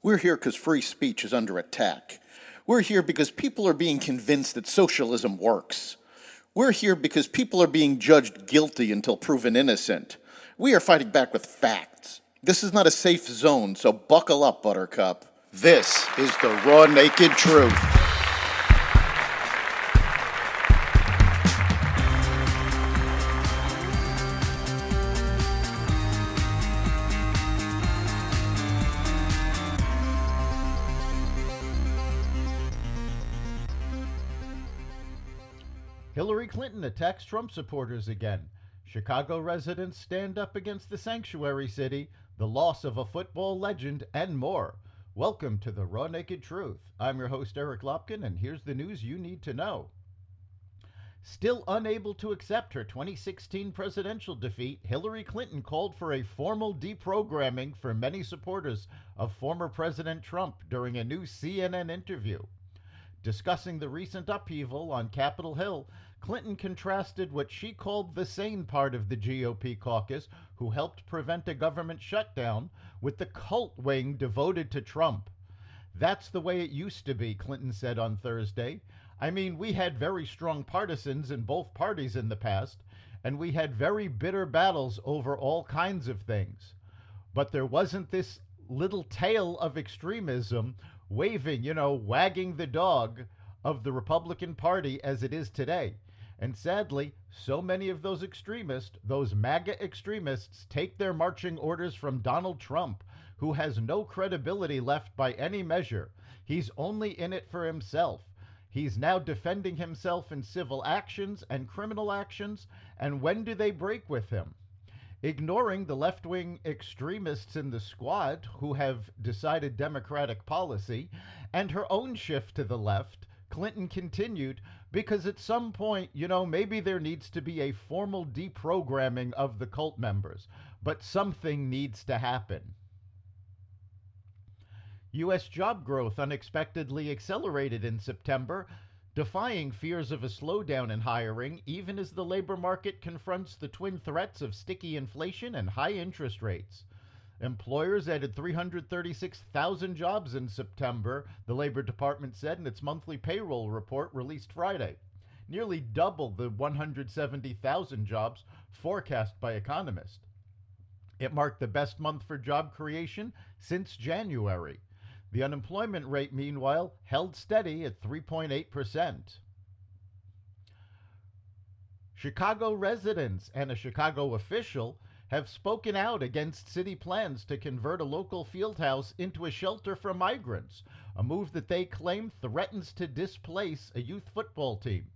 We're here because free speech is under attack. We're here because people are being convinced that socialism works. We're here because people are being judged guilty until proven innocent. We are fighting back with facts. This is not a safe zone, so buckle up, Buttercup. This is the raw, naked truth. Hillary Clinton attacks Trump supporters again. Chicago residents stand up against the sanctuary city, the loss of a football legend, and more. Welcome to the Raw Naked Truth. I'm your host, Eric Lopkin, and here's the news you need to know. Still unable to accept her 2016 presidential defeat, Hillary Clinton called for a formal deprogramming for many supporters of former President Trump during a new CNN interview. Discussing the recent upheaval on Capitol Hill, Clinton contrasted what she called the sane part of the GOP caucus, who helped prevent a government shutdown, with the cult wing devoted to Trump. "That's the way it used to be," Clinton said on Thursday. "I mean, we had very strong partisans in both parties in the past, and we had very bitter battles over all kinds of things. But there wasn't this little tail of extremism waving, wagging the dog of the Republican Party as it is today. And sadly, so many of those extremists, those MAGA extremists, take their marching orders from Donald Trump, who has no credibility left by any measure. He's only in it for himself. He's now defending himself in civil actions and criminal actions, and when do they break with him? Ignoring the left-wing extremists in the squad who have decided Democratic policy and her own shift to the left, Clinton continued, because at some point, maybe there needs to be a formal deprogramming of the cult members, but something needs to happen. U.S. job growth unexpectedly accelerated in September, defying fears of a slowdown in hiring, even as the labor market confronts the twin threats of sticky inflation and high interest rates. Employers added 336,000 jobs in September, the Labor Department said in its monthly payroll report released Friday, nearly double the 170,000 jobs forecast by economists. It marked the best month for job creation since January. The unemployment rate, meanwhile, held steady at 3.8%. Chicago residents and a Chicago official have spoken out against city plans to convert a local field house into a shelter for migrants, a move that they claim threatens to displace a youth football team.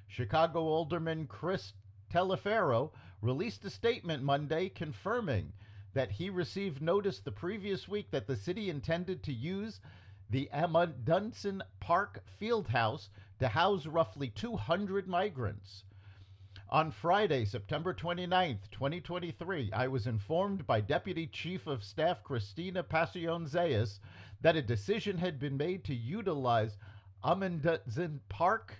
Chicago Alderman Chris Telefero released a statement Monday confirming that he received notice the previous week that the city intended to use the Amundsen Park Fieldhouse to house roughly 200 migrants. On Friday, September 29th, 2023, I was informed by Deputy Chief of Staff Christina Pasion-Zayas that a decision had been made to utilize Amundsen Park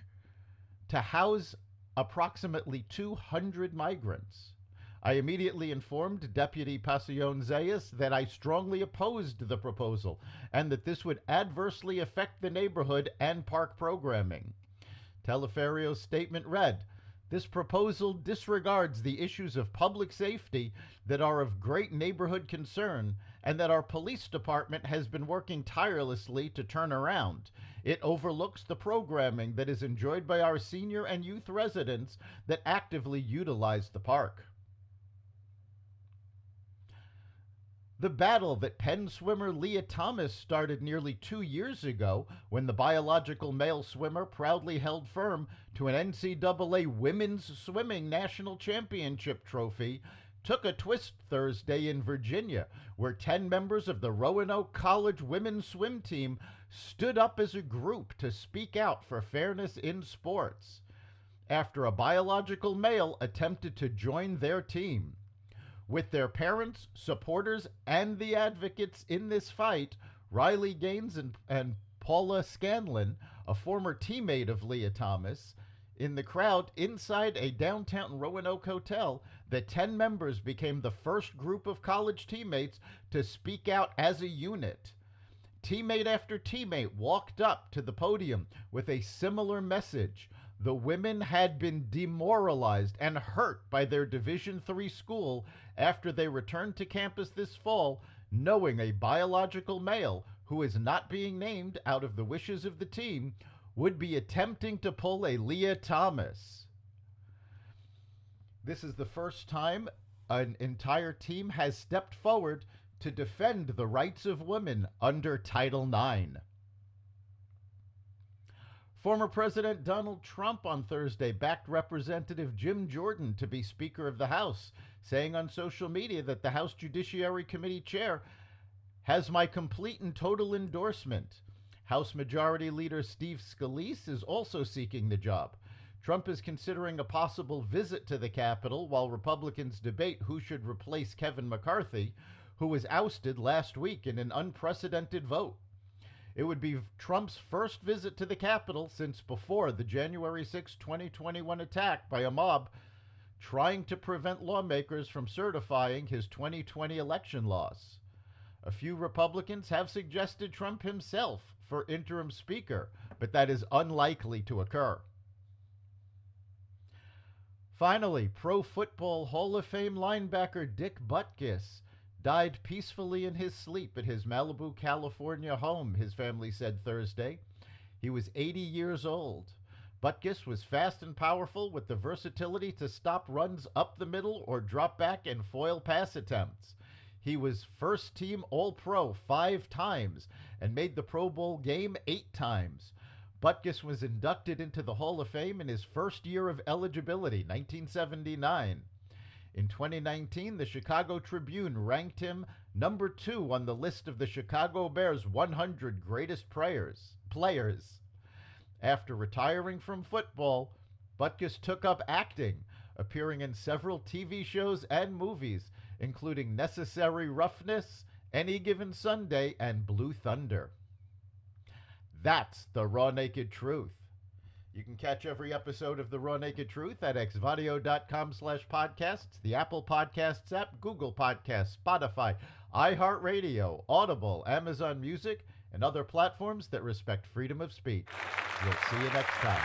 to house approximately 200 migrants. I immediately informed Deputy Pasion-Zayas that I strongly opposed the proposal and that this would adversely affect the neighborhood and park programming. Teleferio's statement read, "This proposal disregards the issues of public safety that are of great neighborhood concern and that our police department has been working tirelessly to turn around. It overlooks the programming that is enjoyed by our senior and youth residents that actively utilize the park." The battle that Penn swimmer Leah Thomas started nearly 2 years ago, when the biological male swimmer proudly held firm to an NCAA Women's Swimming National Championship trophy, took a twist Thursday in Virginia, where 10 members of the Roanoke College women's swim team stood up as a group to speak out for fairness in sports, after a biological male attempted to join their team. With their parents, supporters, and the advocates in this fight, Riley Gaines and Paula Scanlon, a former teammate of Leah Thomas, in the crowd inside a downtown Roanoke hotel, the 10 members became the first group of college teammates to speak out as a unit. Teammate after teammate walked up to the podium with a similar message. The women had been demoralized and hurt by their Division III school after they returned to campus this fall, knowing a biological male, who is not being named out of the wishes of the team, would be attempting to pull a Leah Thomas. This is the first time an entire team has stepped forward to defend the rights of women under Title IX. Former President Donald Trump on Thursday backed Representative Jim Jordan to be Speaker of the House, saying on social media that the House Judiciary Committee chair has my complete and total endorsement. House Majority Leader Steve Scalise is also seeking the job. Trump is considering a possible visit to the Capitol while Republicans debate who should replace Kevin McCarthy, who was ousted last week in an unprecedented vote. It would be Trump's first visit to the Capitol since before the January 6, 2021 attack by a mob trying to prevent lawmakers from certifying his 2020 election loss. A few Republicans have suggested Trump himself for interim speaker, but that is unlikely to occur. Finally, Pro Football Hall of Fame linebacker Dick Butkus died peacefully in his sleep at his Malibu, California home, his family said Thursday. He was 80 years old. Butkus was fast and powerful with the versatility to stop runs up the middle or drop back and foil pass attempts. He was first-team All-Pro 5 times and made the Pro Bowl game 8 times. Butkus was inducted into the Hall of Fame in his first year of eligibility, 1979. In 2019, the Chicago Tribune ranked him number 2 on the list of the Chicago Bears' 100 greatest players. After retiring from football, Butkus took up acting, appearing in several TV shows and movies, including Necessary Roughness, Any Given Sunday, and Blue Thunder. That's the Raw Naked Truth. You can catch every episode of The Raw Naked Truth at xvadio.com/podcasts, the Apple Podcasts app, Google Podcasts, Spotify, iHeartRadio, Audible, Amazon Music, and other platforms that respect freedom of speech. We'll see you next time.